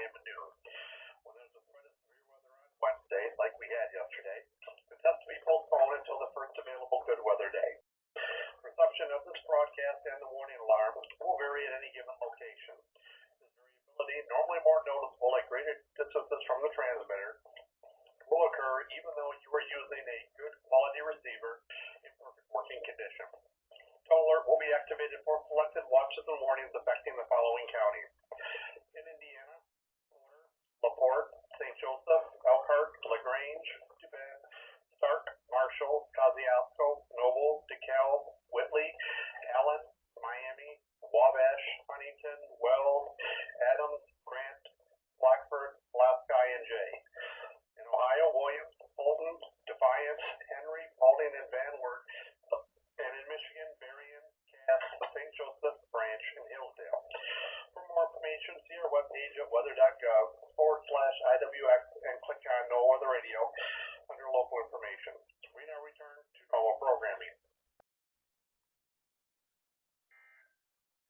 a.m. and noon. When there's a threat of severe weather on Wednesday, like we had yesterday, the test to be postponed until the first available good weather day. Reception of this broadcast and the warning alarm will vary at any given location. This variability, normally more noticeable at greater distances from the transmitter, will occur even though you are using a good quality receiver in perfect working condition. Total alert will be activated for selected watches and warnings affecting the following counties. In Indiana, Porter, LaPorte, St. Joseph, Elkhart, LaGrange, Dubin, Stark, Marshall, Kosciuszko, Noble, DeKalb, Whitley, Allen, Miami, Wabash, Huntington, Wells, Adams, Grant, Blackford, Pulaski, and Jay. In Ohio, Williams, Fulton, Defiance, Henry, Paulding, and Van